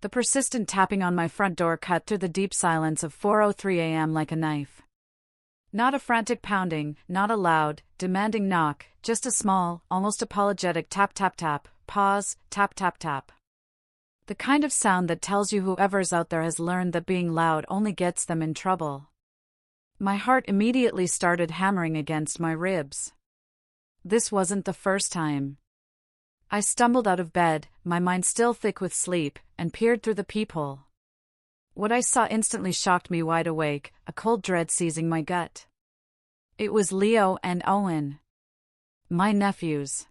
The persistent tapping on my front door cut through the deep silence of 4:03 a.m. like a knife. Not a frantic pounding, not a loud, demanding knock, just a small, almost apologetic tap tap tap, pause, tap tap tap. The kind of sound that tells you whoever's out there has learned that being loud only gets them in trouble. My heart immediately started hammering against my ribs. This wasn't the first time. I stumbled out of bed, my mind still thick with sleep, and peered through the peephole. What I saw instantly shocked me wide awake, a cold dread seizing my gut. It was Leo and Owen. My nephews.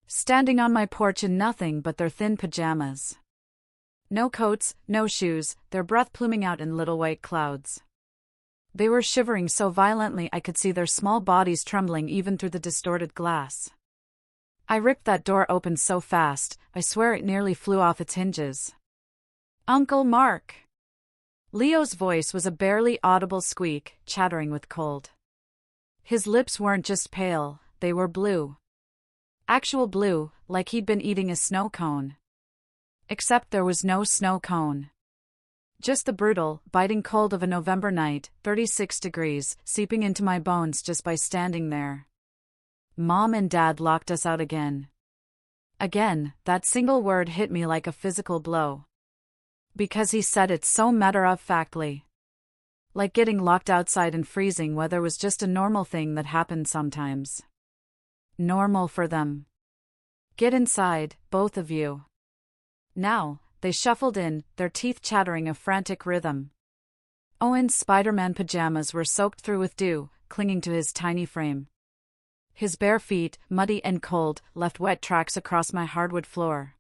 Standing on my porch in nothing but their thin pajamas. No coats, no shoes, their breath pluming out in little white clouds. They were shivering so violently I could see their small bodies trembling even through the distorted glass. I ripped that door open so fast, I swear it nearly flew off its hinges. "Uncle Mark!" Leo's voice was a barely audible squeak, chattering with cold. His lips weren't just pale, they were blue. Actual blue, like he'd been eating a snow cone. Except there was no snow cone. Just the brutal, biting cold of a November night, 36 degrees, seeping into my bones just by standing there. Mom and Dad locked us out again. Again, that single word hit me like a physical blow. Because he said it so matter-of-factly. Like getting locked outside in freezing weather was just a normal thing that happened sometimes. Normal for them. "Get inside, both of you." Now, they shuffled in, their teeth chattering a frantic rhythm. Owen's Spider-Man pajamas were soaked through with dew, clinging to his tiny frame. His bare feet, muddy and cold, left wet tracks across my hardwood floor.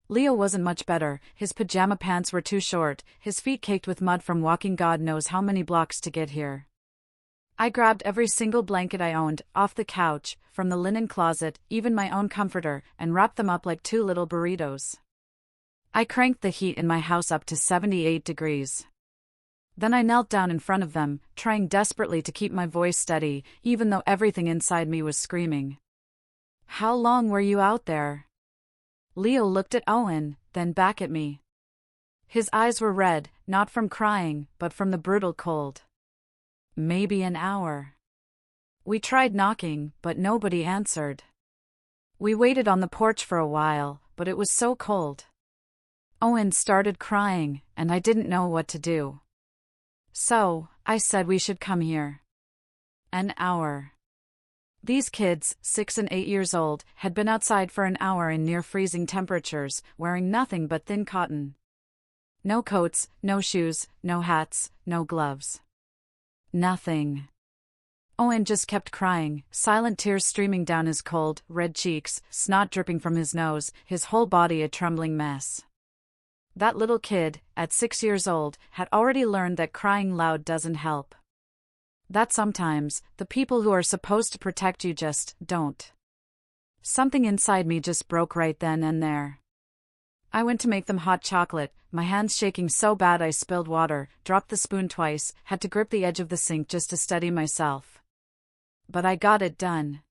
Leo wasn't much better, his pajama pants were too short, his feet caked with mud from walking God knows how many blocks to get here. I grabbed every single blanket I owned, off the couch, from the linen closet, even my own comforter, and wrapped them up like two little burritos. I cranked the heat in my house up to 78 degrees. Then I knelt down in front of them, trying desperately to keep my voice steady, even though everything inside me was screaming. "How long were you out there?" Leo looked at Owen, then back at me. His eyes were red, not from crying, but from the brutal cold. "Maybe an hour." We tried knocking, but nobody answered. We waited on the porch for a while, but it was so cold. Owen started crying, and I didn't know what to do. So, I said we should come here. An hour. These kids, 6 and 8 years old, had been outside for an hour in near-freezing temperatures, wearing nothing but thin cotton. No coats, no shoes, no hats, no gloves. Nothing. Owen just kept crying, silent tears streaming down his cold, red cheeks, snot dripping from his nose, his whole body a trembling mess. That little kid, at 6 years old, had already learned that crying loud doesn't help. That sometimes, the people who are supposed to protect you just don't. Something inside me just broke right then and there. I went to make them hot chocolate, my hands shaking so bad I spilled water, dropped the spoon twice, had to grip the edge of the sink just to steady myself. But I got it done.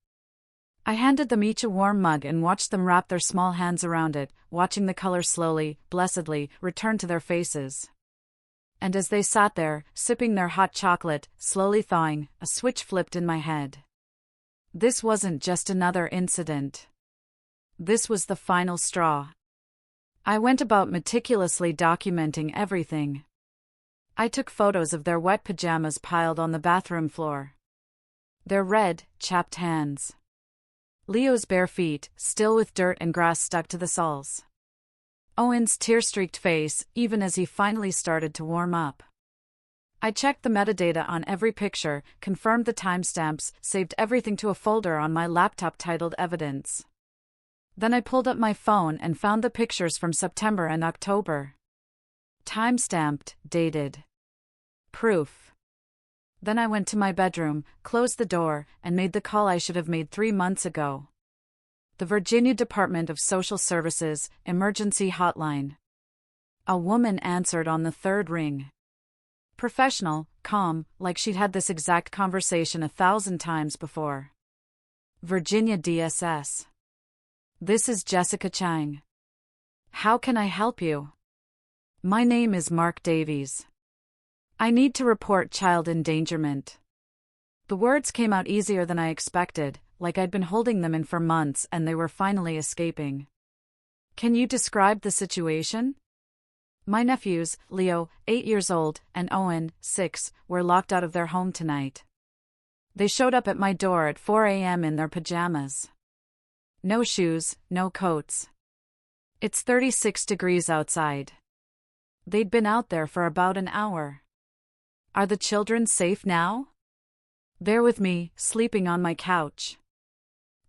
I handed them each a warm mug and watched them wrap their small hands around it, watching the color slowly, blessedly, return to their faces. And as they sat there, sipping their hot chocolate, slowly thawing, a switch flipped in my head. This wasn't just another incident. This was the final straw. I went about meticulously documenting everything. I took photos of their wet pajamas piled on the bathroom floor. Their red, chapped hands. Leo's bare feet, still with dirt and grass stuck to the soles. Owen's tear-streaked face, even as he finally started to warm up. I checked the metadata on every picture, confirmed the timestamps, saved everything to a folder on my laptop titled Evidence. Then I pulled up my phone and found the pictures from September and October. Time-stamped, dated. Proof. Then I went to my bedroom, closed the door, and made the call I should have made 3 months ago. The Virginia Department of Social Services, emergency hotline. A woman answered on the third ring. Professional, calm, like she'd had this exact conversation 1,000 times before. Virginia DSS. This is Jessica Chang. How can I help you? My name is Mark Davies. I need to report child endangerment. The words came out easier than I expected, like I'd been holding them in for months and they were finally escaping. Can you describe the situation? My nephews, Leo, 8 years old, and Owen, 6, were locked out of their home tonight. They showed up at my door at 4 a.m. in their pajamas. No shoes, no coats. It's 36 degrees outside. They'd been out there for about an hour. Are the children safe now? They're with me, sleeping on my couch.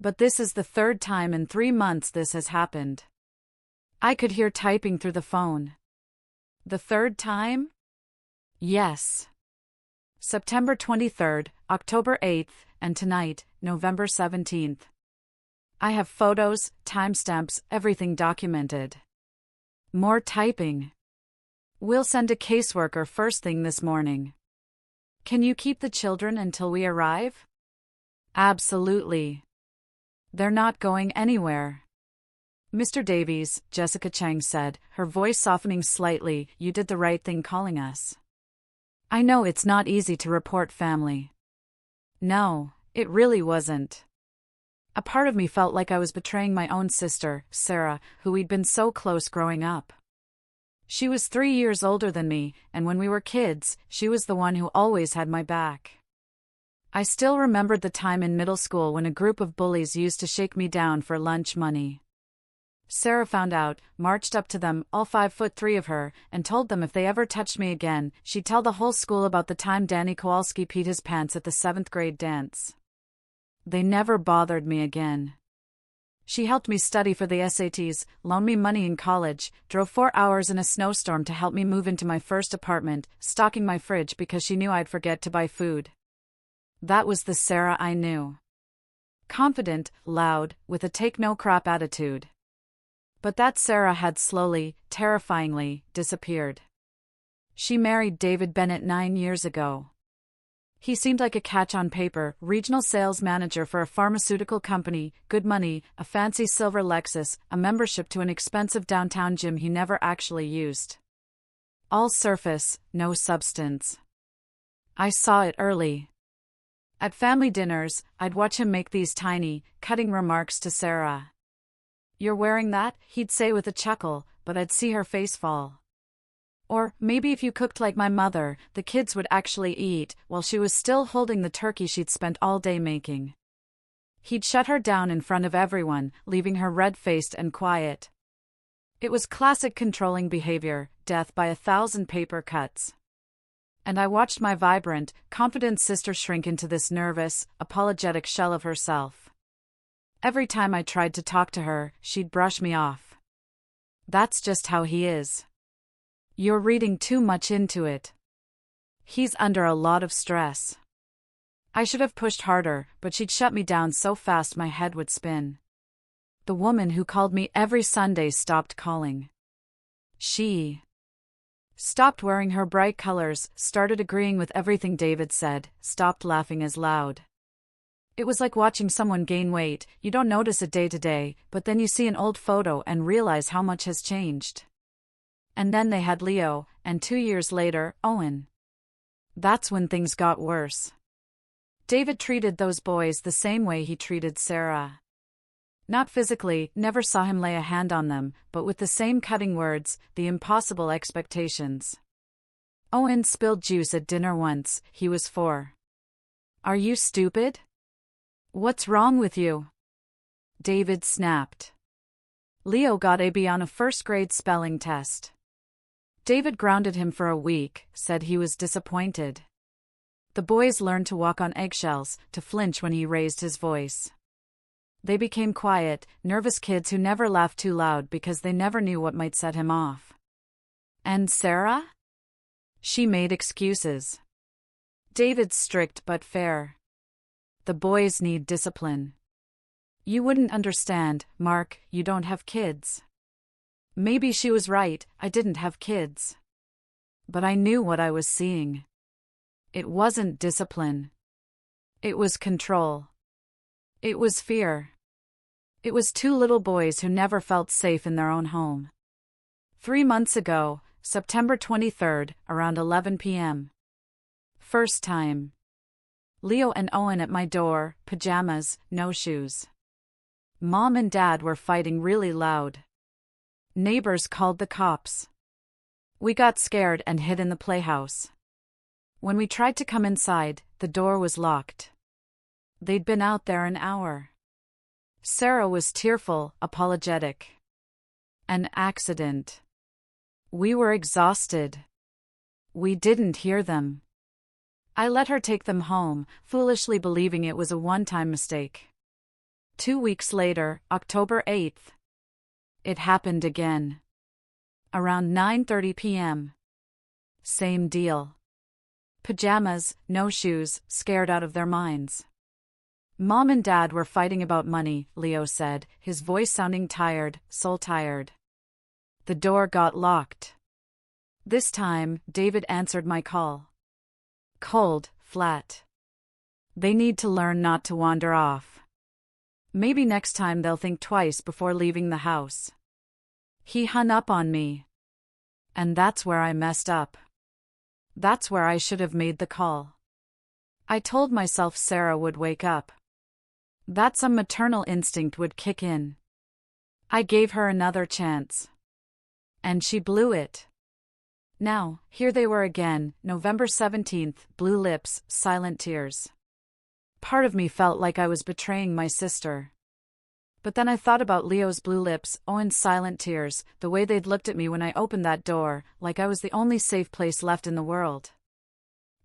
But this is the third time in 3 months this has happened. I could hear typing through the phone. The third time? Yes. September 23rd, October 8th, and tonight, November 17th. I have photos, timestamps, everything documented. More typing. We'll send a caseworker first thing this morning. Can you keep the children until we arrive? Absolutely. They're not going anywhere. Mr. Davies, Jessica Chang said, her voice softening slightly, you did the right thing calling us. I know it's not easy to report family. No, it really wasn't. A part of me felt like I was betraying my own sister, Sarah, who we'd been so close growing up. She was 3 years older than me, and when we were kids, she was the one who always had my back. I still remembered the time in middle school when a group of bullies used to shake me down for lunch money. Sarah found out, marched up to them, all 5'3" of her, and told them if they ever touched me again, she'd tell the whole school about the time Danny Kowalski peed his pants at the 7th grade dance. They never bothered me again. She helped me study for the SATs, loaned me money in college, drove 4 hours in a snowstorm to help me move into my first apartment, stocking my fridge because she knew I'd forget to buy food. That was the Sarah I knew. Confident, loud, with a take-no-crap attitude. But that Sarah had slowly, terrifyingly, disappeared. She married David Bennett 9 years ago. He seemed like a catch on paper, regional sales manager for a pharmaceutical company, good money, a fancy silver Lexus, a membership to an expensive downtown gym he never actually used. All surface, no substance. I saw it early. At family dinners, I'd watch him make these tiny, cutting remarks to Sarah. "You're wearing that?" he'd say with a chuckle, but I'd see her face fall. Or, maybe if you cooked like my mother, the kids would actually eat, while she was still holding the turkey she'd spent all day making. He'd shut her down in front of everyone, leaving her red-faced and quiet. It was classic controlling behavior, death by 1,000 paper cuts. And I watched my vibrant, confident sister shrink into this nervous, apologetic shell of herself. Every time I tried to talk to her, she'd brush me off. That's just how he is. You're reading too much into it. He's under a lot of stress. I should have pushed harder, but she'd shut me down so fast my head would spin. The woman who called me every Sunday stopped calling. She stopped wearing her bright colors, started agreeing with everything David said, stopped laughing as loud. It was like watching someone gain weight. You don't notice it day to day, but then you see an old photo and realize how much has changed. And then they had Leo, and 2 years later, Owen. That's when things got worse. David treated those boys the same way he treated Sarah. Not physically, never saw him lay a hand on them, but with the same cutting words, the impossible expectations. Owen spilled juice at dinner once. He was 4. "Are you stupid? What's wrong with you?" David snapped. Leo got a B on a first-grade spelling test. David grounded him for a week, said he was disappointed. The boys learned to walk on eggshells, to flinch when he raised his voice. They became quiet, nervous kids who never laughed too loud because they never knew what might set him off. And Sarah? She made excuses. David's strict but fair. The boys need discipline. You wouldn't understand, Mark, you don't have kids. Maybe she was right, I didn't have kids. But I knew what I was seeing. It wasn't discipline. It was control. It was fear. It was 2 little boys who never felt safe in their own home. 3 months ago, September 23rd, around 11 p.m. First time. Leo and Owen at my door, pajamas, no shoes. Mom and Dad were fighting really loud. Neighbors called the cops. We got scared and hid in the playhouse. When we tried to come inside, the door was locked. They'd been out there an hour. Sarah was tearful, apologetic. An accident. We were exhausted. We didn't hear them. I let her take them home, foolishly believing it was a one-time mistake. 2 weeks later, October 8th. It happened again. Around 9:30 p.m. Same deal. Pajamas, no shoes, scared out of their minds. Mom and Dad were fighting about money, Leo said, his voice sounding tired, soul-tired. The door got locked. This time, David answered my call. Cold, flat. They need to learn not to wander off. Maybe next time they'll think twice before leaving the house. He hung up on me. And that's where I messed up. That's where I should have made the call. I told myself Sarah would wake up. That some maternal instinct would kick in. I gave her another chance. And she blew it. Now, here they were again, November 17th, blue lips, silent tears. Part of me felt like I was betraying my sister. But then I thought about Leo's blue lips, Owen's silent tears, the way they'd looked at me when I opened that door, like I was the only safe place left in the world.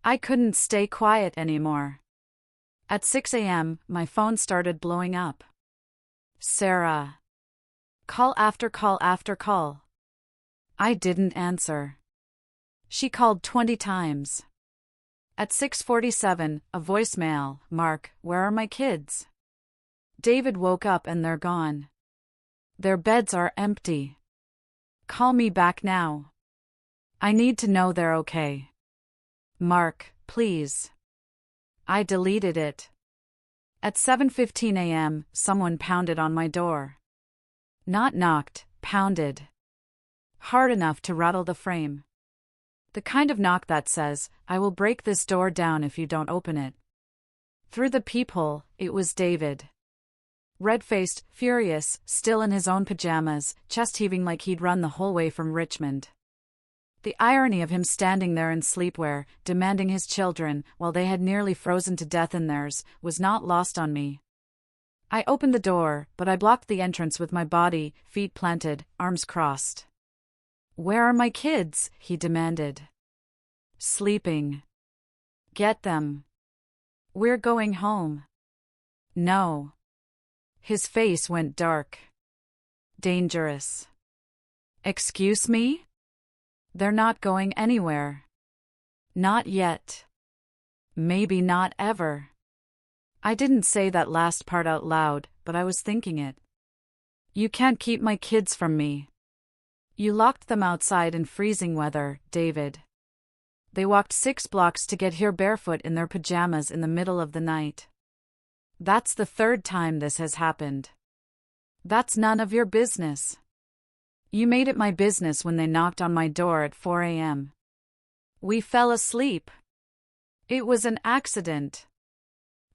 I couldn't stay quiet anymore. At 6 a.m., my phone started blowing up. Sarah. Call after call after call. I didn't answer. She called 20 times. At 6:47, a voicemail, Mark, where are my kids? David woke up and they're gone. Their beds are empty. Call me back now. I need to know they're okay. Mark, please. I deleted it. At 7:15 a.m., someone pounded on my door. Not knocked, pounded. Hard enough to rattle the frame. The kind of knock that says, I will break this door down if you don't open it. Through the peephole, it was David. Red-faced, furious, still in his own pajamas, chest heaving like he'd run the whole way from Richmond. The irony of him standing there in sleepwear, demanding his children, while they had nearly frozen to death in theirs, was not lost on me. I opened the door, but I blocked the entrance with my body, feet planted, arms crossed. Where are my kids? He demanded. Sleeping. Get them. We're going home. No. His face went dark. Dangerous. Excuse me? They're not going anywhere. Not yet. Maybe not ever. I didn't say that last part out loud, but I was thinking it. You can't keep my kids from me. You locked them outside in freezing weather, David. They walked 6 blocks to get here barefoot in their pajamas in the middle of the night. That's the 3rd time this has happened. That's none of your business. You made it my business when they knocked on my door at 4 a.m. We fell asleep. It was an accident.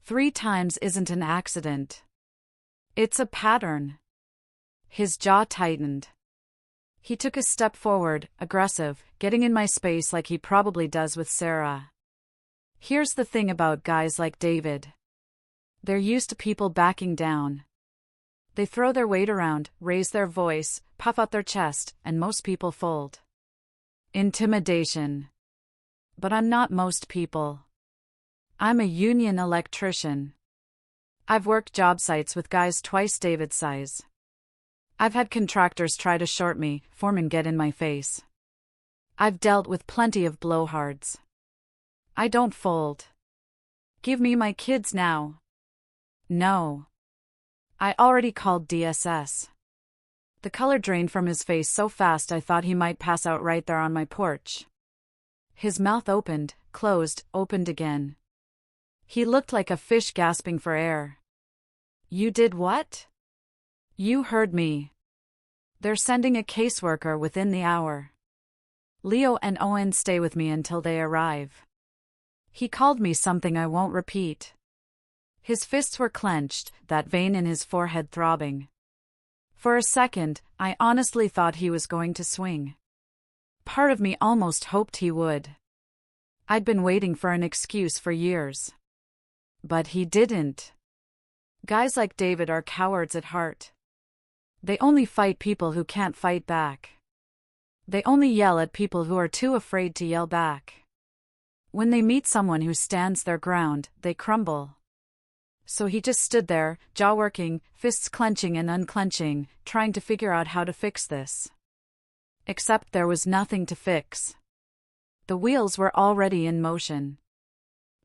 3 times isn't an accident. It's a pattern. His jaw tightened. He took a step forward, aggressive, getting in my space like he probably does with Sarah. Here's the thing about guys like David. They're used to people backing down. They throw their weight around, raise their voice, puff out their chest, and most people fold. Intimidation. But I'm not most people. I'm a union electrician. I've worked job sites with guys twice David's size. I've had contractors try to short me, foremen get in my face. I've dealt with plenty of blowhards. I don't fold. Give me my kids now. No. I already called DSS. The color drained from his face so fast I thought he might pass out right there on my porch. His mouth opened, closed, opened again. He looked like a fish gasping for air. You did what? You heard me. They're sending a caseworker within the hour. Leo and Owen stay with me until they arrive. He called me something I won't repeat. His fists were clenched, that vein in his forehead throbbing. For a second, I honestly thought he was going to swing. Part of me almost hoped he would. I'd been waiting for an excuse for years. But he didn't. Guys like David are cowards at heart. They only fight people who can't fight back. They only yell at people who are too afraid to yell back. When they meet someone who stands their ground, they crumble. So he just stood there, jaw working, fists clenching and unclenching, trying to figure out how to fix this. Except there was nothing to fix. The wheels were already in motion.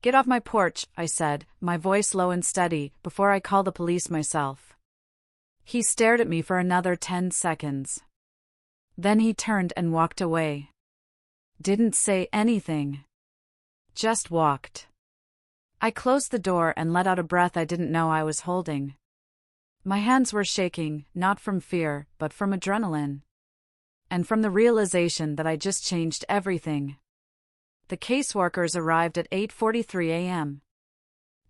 "Get off my porch," I said, my voice low and steady, "before I call the police myself." He stared at me for another 10 seconds. Then he turned and walked away. Didn't say anything. Just walked. I closed the door and let out a breath I didn't know I was holding. My hands were shaking, not from fear, but from adrenaline. And from the realization that I just changed everything. The caseworkers arrived at 8:43 a.m.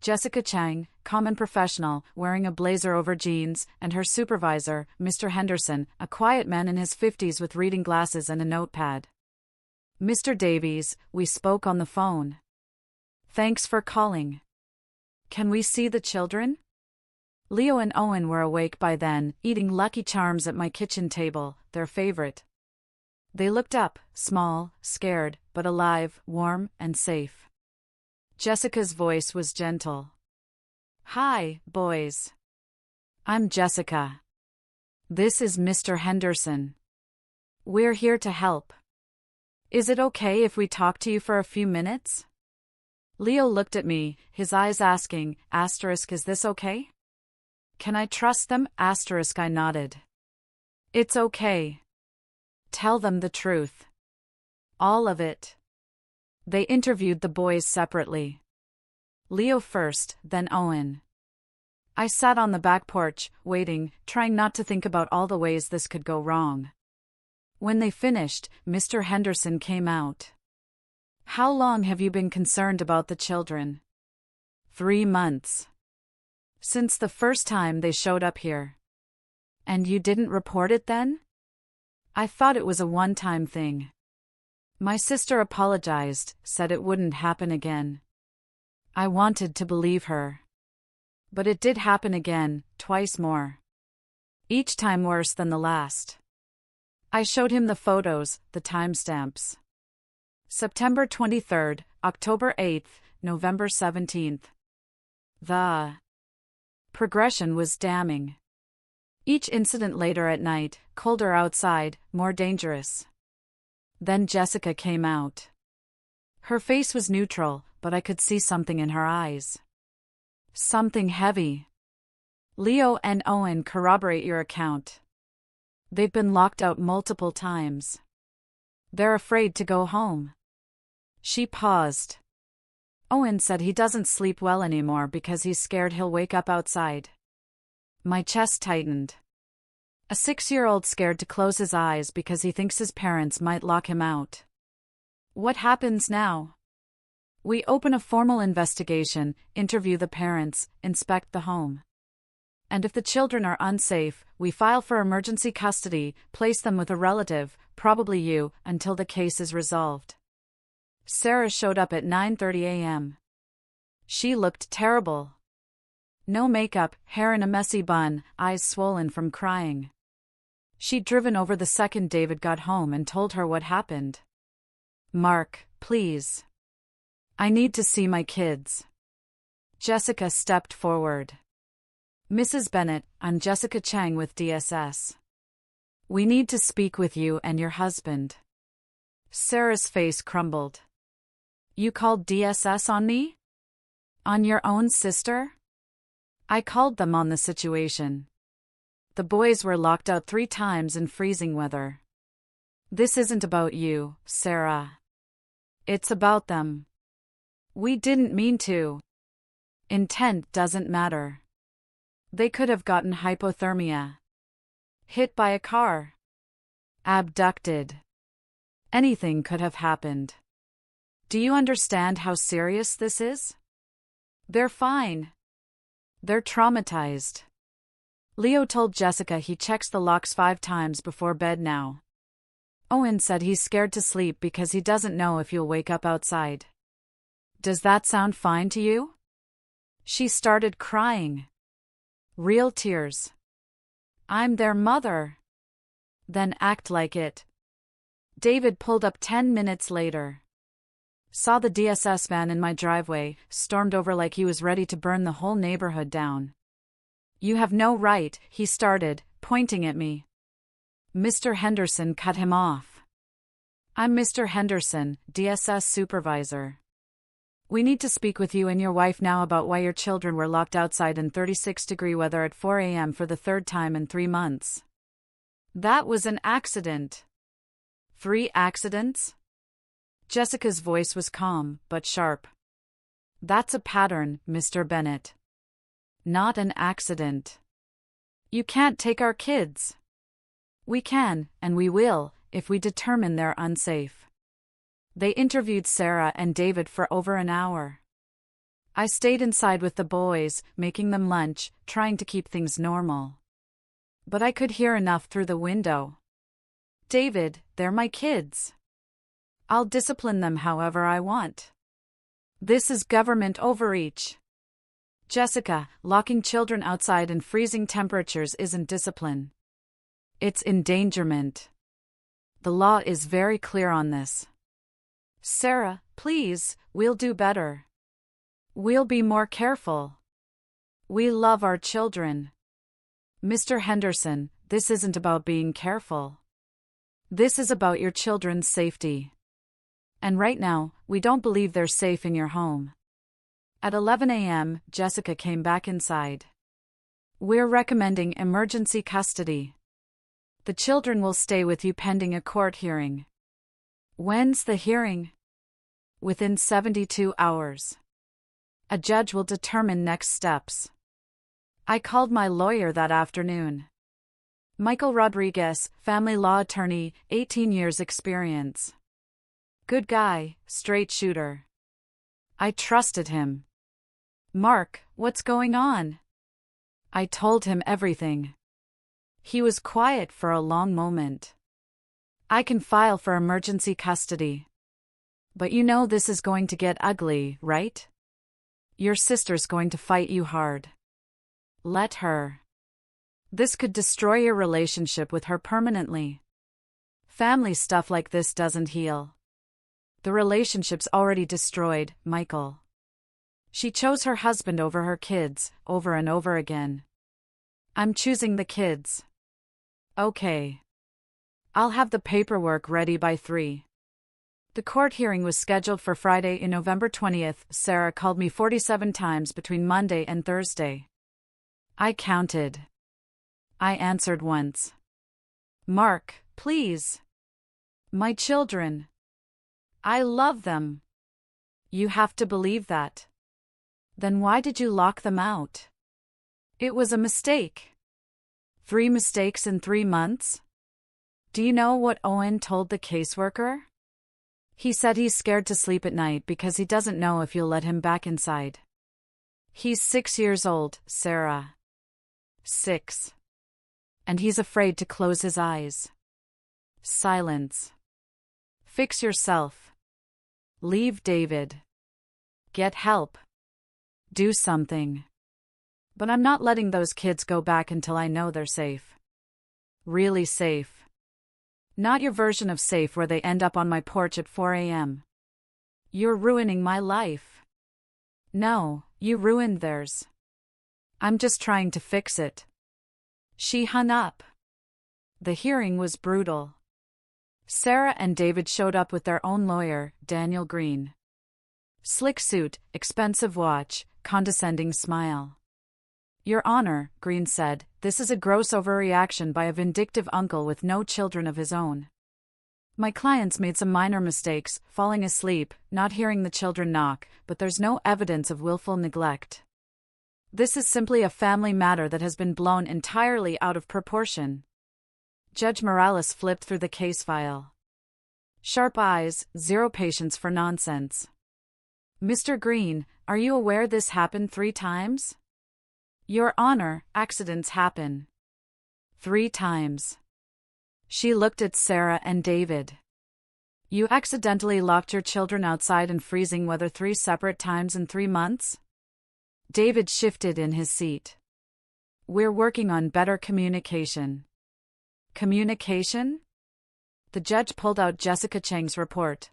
Jessica Chang, common professional, wearing a blazer over jeans, and her supervisor, Mr. Henderson, a quiet man in his 50s with reading glasses and a notepad. "Mr. Davies, we spoke on the phone. Thanks for calling. Can we see the children?" Leo and Owen were awake by then, eating Lucky Charms at my kitchen table, their favorite. They looked up, small, scared, but alive, warm, and safe. Jessica's voice was gentle. "Hi, boys. I'm Jessica. This is Mr. Henderson. We're here to help. Is it okay if we talk to you for a few minutes?" Leo looked at me, his eyes asking, "Is this okay? Can I trust them?" I nodded. "It's okay. Tell them the truth. All of it." They interviewed the boys separately. Leo first, then Owen. I sat on the back porch, waiting, trying not to think about all the ways this could go wrong. When they finished, Mr. Henderson came out. "How long have you been concerned about the children?" 3 months. Since the first time they showed up here. "And you didn't report it then?" "I thought it was a one-time thing. My sister apologized, said it wouldn't happen again." I wanted to believe her. But it did happen again, twice more. Each time worse than the last. I showed him the photos, the timestamps. September 23rd, October 8th, November 17th. The progression was damning. Each incident later at night, colder outside, more dangerous. Then Jessica came out. Her face was neutral, but I could see something in her eyes. Something heavy. "Leo and Owen corroborate your account. They've been locked out multiple times. They're afraid to go home." She paused. "Owen said he doesn't sleep well anymore because he's scared he'll wake up outside." My chest tightened. A 6-year-old scared to close his eyes because he thinks his parents might lock him out. What happens now? We open a formal investigation, interview the parents, inspect the home. And if the children are unsafe, we file for emergency custody, place them with a relative, probably you, until the case is resolved. Sarah showed up at 9:30 a.m. She looked terrible. No makeup, hair in a messy bun, eyes swollen from crying. She'd driven over the second David got home and told her what happened. "Mark, please. I need to see my kids." Jessica stepped forward. "Mrs. Bennett, I'm Jessica Chang with DSS. We need to speak with you and your husband." Sarah's face crumbled. "You called DSS on me? On your own sister?" I called them on the situation. The boys were locked out 3 times in freezing weather. This isn't about you, Sarah. It's about them. We didn't mean to. Intent doesn't matter. They could have gotten hypothermia. Hit by a car. Abducted. Anything could have happened. Do you understand how serious this is? They're fine. They're traumatized. Leo told Jessica he checks the locks 5 times before bed now. Owen said he's scared to sleep because he doesn't know if you'll wake up outside. Does that sound fine to you? She started crying. Real tears. I'm their mother. Then act like it. David pulled up 10 minutes later. Saw the DSS van in my driveway, stormed over like he was ready to burn the whole neighborhood down. You have no right, he started, pointing at me. Mr. Henderson cut him off. I'm Mr. Henderson, DSS supervisor. We need to speak with you and your wife now about why your children were locked outside in 36-degree weather at 4 a.m. for the 3rd time in 3 months. That was an accident. 3 accidents? Jessica's voice was calm, but sharp. That's a pattern, Mr. Bennett. Not an accident. You can't take our kids. We can, and we will, if we determine they're unsafe. They interviewed Sarah and David for over an hour. I stayed inside with the boys, making them lunch, trying to keep things normal. But I could hear enough through the window. David, they're my kids. I'll discipline them however I want. This is government overreach. Jessica, locking children outside in freezing temperatures isn't discipline. It's endangerment. The law is very clear on this. Sarah, please, we'll do better. We'll be more careful. We love our children. Mr. Henderson, this isn't about being careful. This is about your children's safety. And right now, we don't believe they're safe in your home. At 11 a.m., Jessica came back inside. We're recommending emergency custody. The children will stay with you pending a court hearing. When's the hearing? Within 72 hours. A judge will determine next steps. I called my lawyer that afternoon. Michael Rodriguez, family law attorney, 18 years experience. Good guy, straight shooter. I trusted him. Mark, what's going on? I told him everything. He was quiet for a long moment. I can file for emergency custody. But you know this is going to get ugly, right? Your sister's going to fight you hard. Let her. This could destroy your relationship with her permanently. Family stuff like this doesn't heal. The relationship's already destroyed, Michael. She chose her husband over her kids, over and over again. I'm choosing the kids. Okay. I'll have the paperwork ready by 3. The court hearing was scheduled for Friday in November 20th. Sarah called me 47 times between Monday and Thursday. I counted. I answered once. Mark, please. My children. I love them. You have to believe that. Then why did you lock them out? It was a mistake. 3 mistakes in 3 months? Do you know what Owen told the caseworker? He said he's scared to sleep at night because he doesn't know if you'll let him back inside. He's 6 years old, Sarah. 6. And he's afraid to close his eyes. Silence. Fix yourself. Leave David. Get help. Do something. But I'm not letting those kids go back until I know they're safe. Really safe. Not your version of safe where they end up on my porch at 4 a.m. You're ruining my life. No, you ruined theirs. I'm just trying to fix it. She hung up. The hearing was brutal. Sarah and David showed up with their own lawyer, Daniel Green. Slick suit, expensive watch, condescending smile. Your Honor, Green said, this is a gross overreaction by a vindictive uncle with no children of his own. My clients made some minor mistakes, falling asleep, not hearing the children knock, but there's no evidence of willful neglect. This is simply a family matter that has been blown entirely out of proportion. Judge Morales flipped through the case file. Sharp eyes, zero patience for nonsense. Mr. Green, are you aware this happened 3 times? Your Honor, accidents happen. 3 times. She looked at Sarah and David. You accidentally locked your children outside in freezing weather 3 separate times in 3 months? David shifted in his seat. We're working on better communication. Communication? The judge pulled out Jessica Chang's report.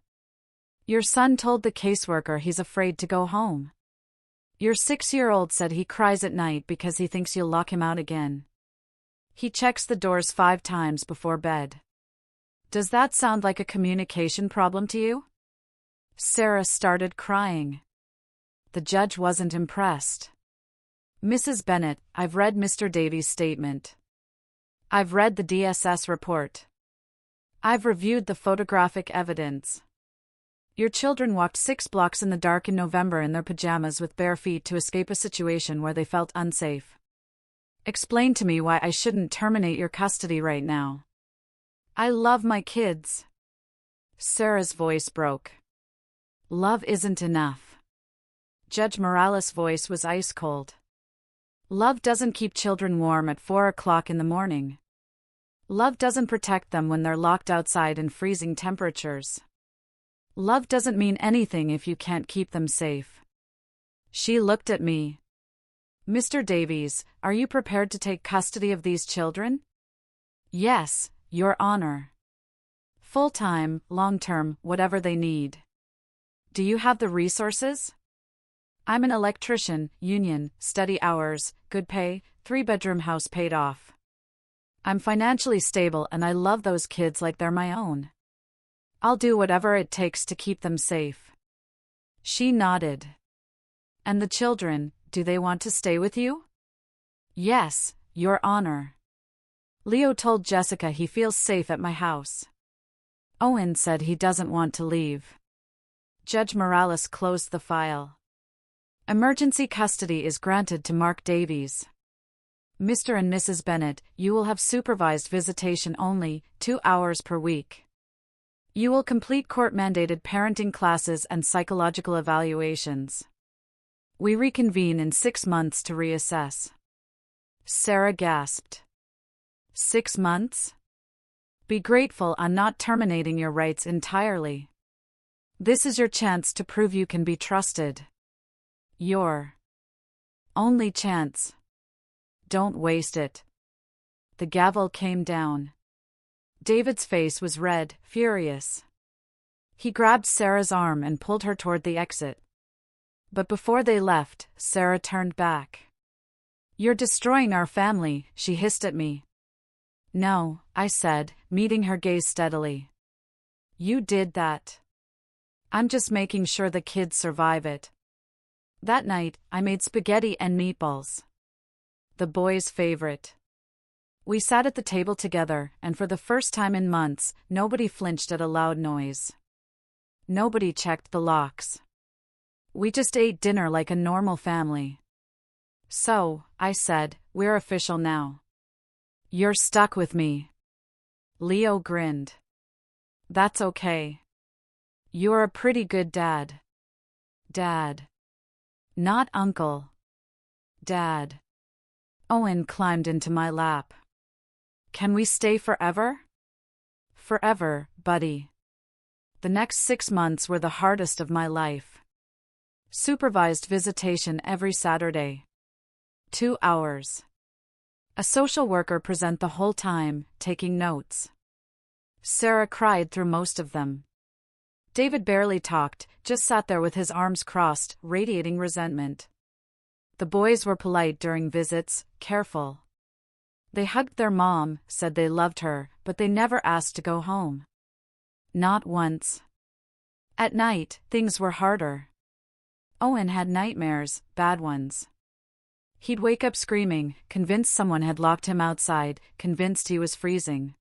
Your son told the caseworker he's afraid to go home. Your 6-year-old said he cries at night because he thinks you'll lock him out again. He checks the doors 5 times before bed. Does that sound like a communication problem to you? Sarah started crying. The judge wasn't impressed. Mrs. Bennett, I've read Mr. Davies' statement. I've read the DSS report. I've reviewed the photographic evidence. Your children walked 6 blocks in the dark in November in their pajamas with bare feet to escape a situation where they felt unsafe. Explain to me why I shouldn't terminate your custody right now. I love my kids. Sarah's voice broke. Love isn't enough. Judge Morales' voice was ice cold. Love doesn't keep children warm at 4 o'clock in the morning. Love doesn't protect them when they're locked outside in freezing temperatures. Love doesn't mean anything if you can't keep them safe. She looked at me. Mr. Davies, are you prepared to take custody of these children? Yes, Your Honor. Full-time, long-term, whatever they need. Do you have the resources? I'm an electrician, union, steady hours, good pay, 3-bedroom house paid off. I'm financially stable and I love those kids like they're my own. I'll do whatever it takes to keep them safe. She nodded. And the children, do they want to stay with you? Yes, Your Honor. Leo told Jessica he feels safe at my house. Owen said he doesn't want to leave. Judge Morales closed the file. Emergency custody is granted to Mark Davies. Mr. and Mrs. Bennett, you will have supervised visitation only, 2 hours per week. You will complete court-mandated parenting classes and psychological evaluations. We reconvene in 6 months to reassess. Sarah gasped. 6 months? Be grateful I'm not terminating your rights entirely. This is your chance to prove you can be trusted. Your only chance. Don't waste it. The gavel came down. David's face was red, furious. He grabbed Sarah's arm and pulled her toward the exit. But before they left, Sarah turned back. You're destroying our family, she hissed at me. No, I said, meeting her gaze steadily. You did that. I'm just making sure the kids survive it. That night, I made spaghetti and meatballs. The boys' favorite. We sat at the table together, and for the first time in months, nobody flinched at a loud noise. Nobody checked the locks. We just ate dinner like a normal family. So, I said, we're official now. You're stuck with me. Leo grinned. That's okay. You're a pretty good dad. Dad. Not uncle. Dad. Owen climbed into my lap. Can we stay forever? Forever, buddy. The next 6 months were the hardest of my life. Supervised visitation every Saturday. 2 hours. A social worker present the whole time, taking notes. Sarah cried through most of them. David barely talked, just sat there with his arms crossed, radiating resentment. The boys were polite during visits, careful. They hugged their mom, said they loved her, but they never asked to go home. Not once. At night, things were harder. Owen had nightmares, bad ones. He'd wake up screaming, convinced someone had locked him outside, convinced he was freezing.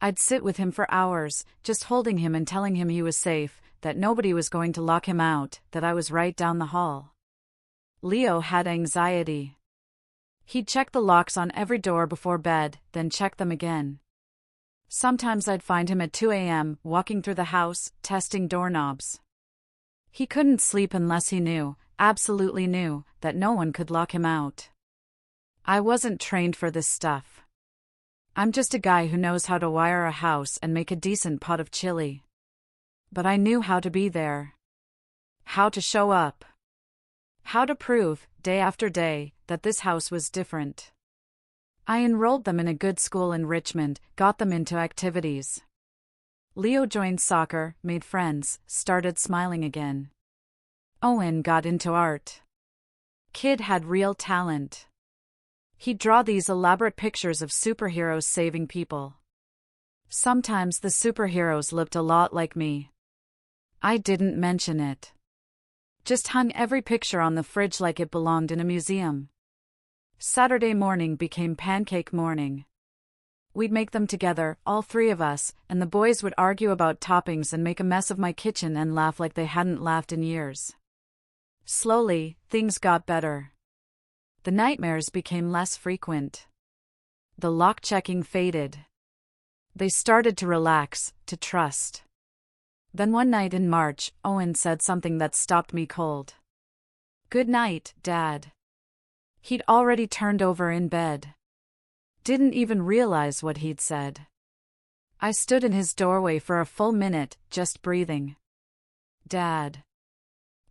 I'd sit with him for hours, just holding him and telling him he was safe, that nobody was going to lock him out, that I was right down the hall. Leo had anxiety. He'd check the locks on every door before bed, then check them again. Sometimes I'd find him at 2 a.m., walking through the house, testing doorknobs. He couldn't sleep unless he knew, absolutely knew, that no one could lock him out. I wasn't trained for this stuff. I'm just a guy who knows how to wire a house and make a decent pot of chili. But I knew how to be there. How to show up. How to prove, day after day, that this house was different. I enrolled them in a good school in Richmond, got them into activities. Leo joined soccer, made friends, started smiling again. Owen got into art. Kid had real talent. He'd draw these elaborate pictures of superheroes saving people. Sometimes the superheroes looked a lot like me. I didn't mention it. Just hung every picture on the fridge like it belonged in a museum. Saturday morning became pancake morning. We'd make them together, all three of us, and the boys would argue about toppings and make a mess of my kitchen and laugh like they hadn't laughed in years. Slowly, things got better. The nightmares became less frequent. The lock-checking faded. They started to relax, to trust. Then one night in March, Owen said something that stopped me cold. "Good night, Dad." He'd already turned over in bed. Didn't even realize what he'd said. I stood in his doorway for a full minute, just breathing. Dad.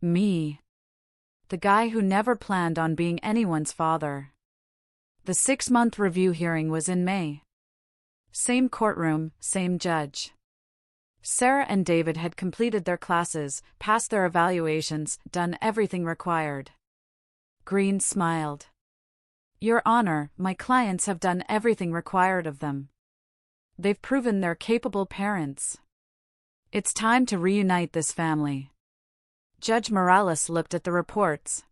Me. The guy who never planned on being anyone's father. The 6-month review hearing was in May. Same courtroom, same judge. Sarah and David had completed their classes, passed their evaluations, done everything required. Green smiled. "Your Honor, my clients have done everything required of them. They've proven they're capable parents. It's time to reunite this family." Judge Morales looked at the reports.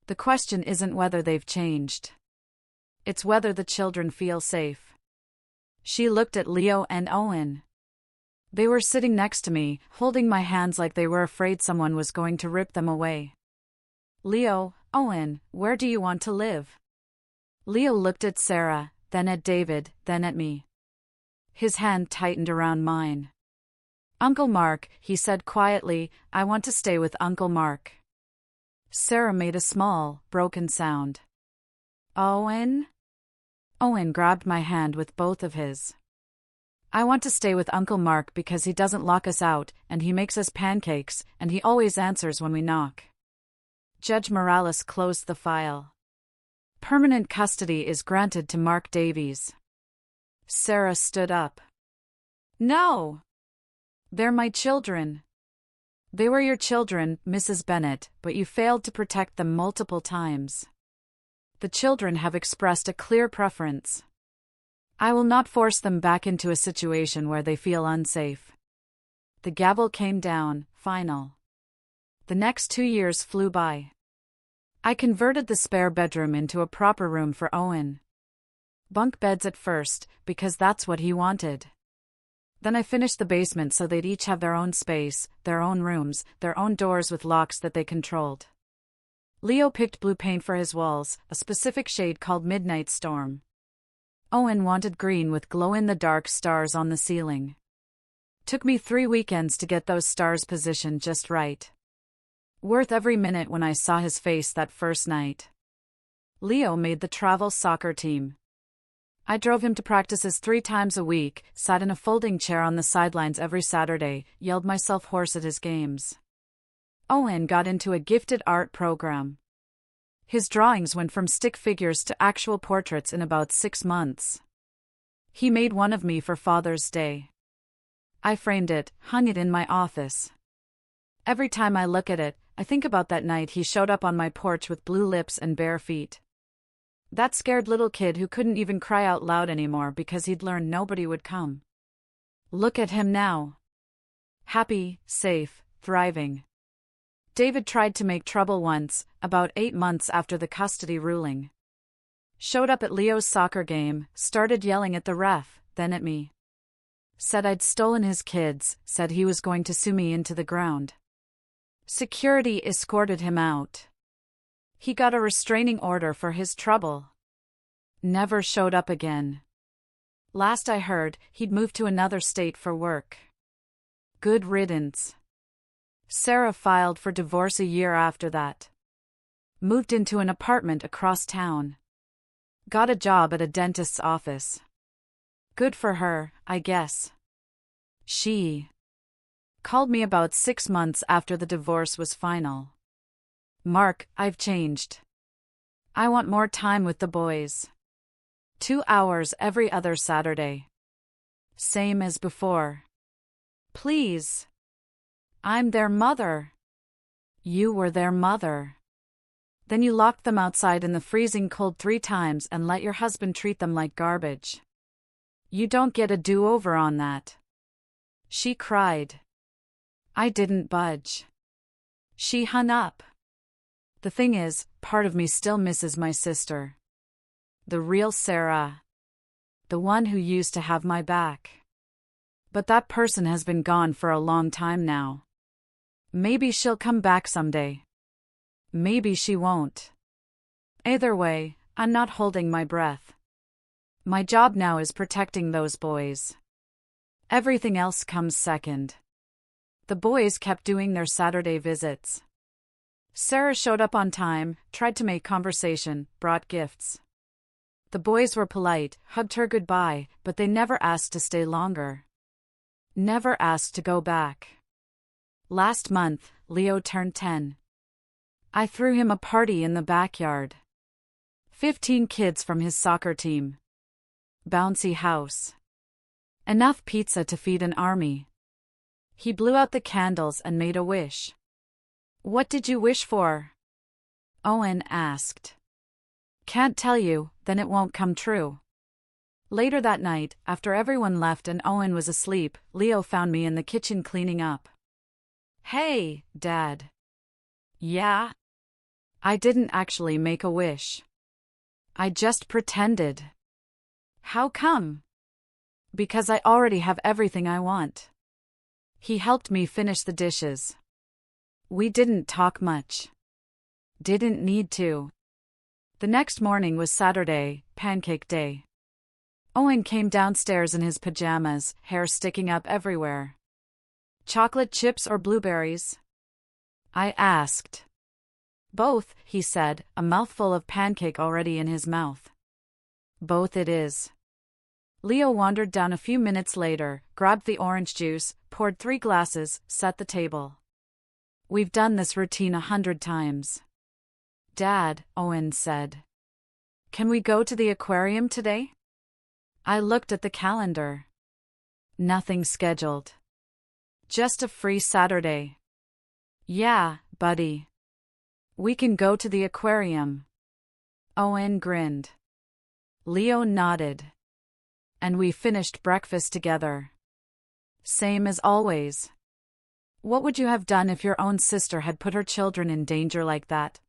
"The question isn't whether they've changed. It's whether the children feel safe." She looked at Leo and Owen. They were sitting next to me, holding my hands like they were afraid someone was going to rip them away. "Leo, Owen, where do you want to live?" Leo looked at Sarah, then at David, then at me. His hand tightened around mine. "Uncle Mark," he said quietly, "I want to stay with Uncle Mark." Sarah made a small, broken sound. "Owen?" Owen grabbed my hand with both of his. "I want to stay with Uncle Mark because he doesn't lock us out, and he makes us pancakes, and he always answers when we knock." Judge Morales closed the file. "Permanent custody is granted to Mark Davies." Sarah stood up. "No! They're my children." "They were your children, Mrs. Bennett, but you failed to protect them multiple times. The children have expressed a clear preference. I will not force them back into a situation where they feel unsafe." The gavel came down, final. The next 2 years flew by. I converted the spare bedroom into a proper room for Owen. Bunk beds at first, because that's what he wanted. Then I finished the basement so they'd each have their own space, their own rooms, their own doors with locks that they controlled. Leo picked blue paint for his walls, a specific shade called Midnight Storm. Owen wanted green with glow-in-the-dark stars on the ceiling. Took me 3 weekends to get those stars positioned just right. Worth every minute when I saw his face that first night. Leo made the travel soccer team. I drove him to practices 3 times a week, sat in a folding chair on the sidelines every Saturday, yelled myself hoarse at his games. Owen got into a gifted art program. His drawings went from stick figures to actual portraits in about 6 months. He made one of me for Father's Day. I framed it, hung it in my office. Every time I look at it, I think about that night he showed up on my porch with blue lips and bare feet. That scared little kid who couldn't even cry out loud anymore because he'd learned nobody would come. Look at him now. Happy, safe, thriving. David tried to make trouble once, about 8 months after the custody ruling. Showed up at Leo's soccer game, started yelling at the ref, then at me. Said I'd stolen his kids, said he was going to sue me into the ground. Security escorted him out. He got a restraining order for his trouble. Never showed up again. Last I heard, he'd moved to another state for work. Good riddance. Sarah filed for divorce a year after that. Moved into an apartment across town. Got a job at a dentist's office. Good for her, I guess. She called me about 6 months after the divorce was final. Mark, I've changed. I want more time with the boys. 2 hours every other Saturday. Same as before. Please. I'm their mother. You were their mother. Then you locked them outside in the freezing cold 3 times and let your husband treat them like garbage. You don't get a do-over on that. She cried. I didn't budge. She hung up. The thing is, part of me still misses my sister. The real Sarah. The one who used to have my back. But that person has been gone for a long time now. Maybe she'll come back someday. Maybe she won't. Either way, I'm not holding my breath. My job now is protecting those boys. Everything else comes second. The boys kept doing their Saturday visits. Sarah showed up on time, tried to make conversation, brought gifts. The boys were polite, hugged her goodbye, but they never asked to stay longer. Never asked to go back. Last month, Leo turned 10. I threw him a party in the backyard. 15 kids from his soccer team. Bouncy house. Enough pizza to feed an army. He blew out the candles and made a wish. What did you wish for? Owen asked. Can't tell you, then it won't come true. Later that night, after everyone left and Owen was asleep, Leo found me in the kitchen cleaning up. Hey, Dad. Yeah? I didn't actually make a wish. I just pretended. How come? Because I already have everything I want. He helped me finish the dishes. We didn't talk much. Didn't need to. The next morning was Saturday, pancake day. Owen came downstairs in his pajamas, hair sticking up everywhere. Chocolate chips or blueberries? I asked. Both, he said, a mouthful of pancake already in his mouth. Both it is. Leo wandered down a few minutes later, grabbed the orange juice, poured 3 glasses, set the table. We've done this routine 100 times. Dad, Owen said. Can we go to the aquarium today? I looked at the calendar. Nothing scheduled. Just a free Saturday. Yeah, buddy. We can go to the aquarium. Owen grinned. Leo nodded. And we finished breakfast together. Same as always. What would you have done if your own sister had put her children in danger like that?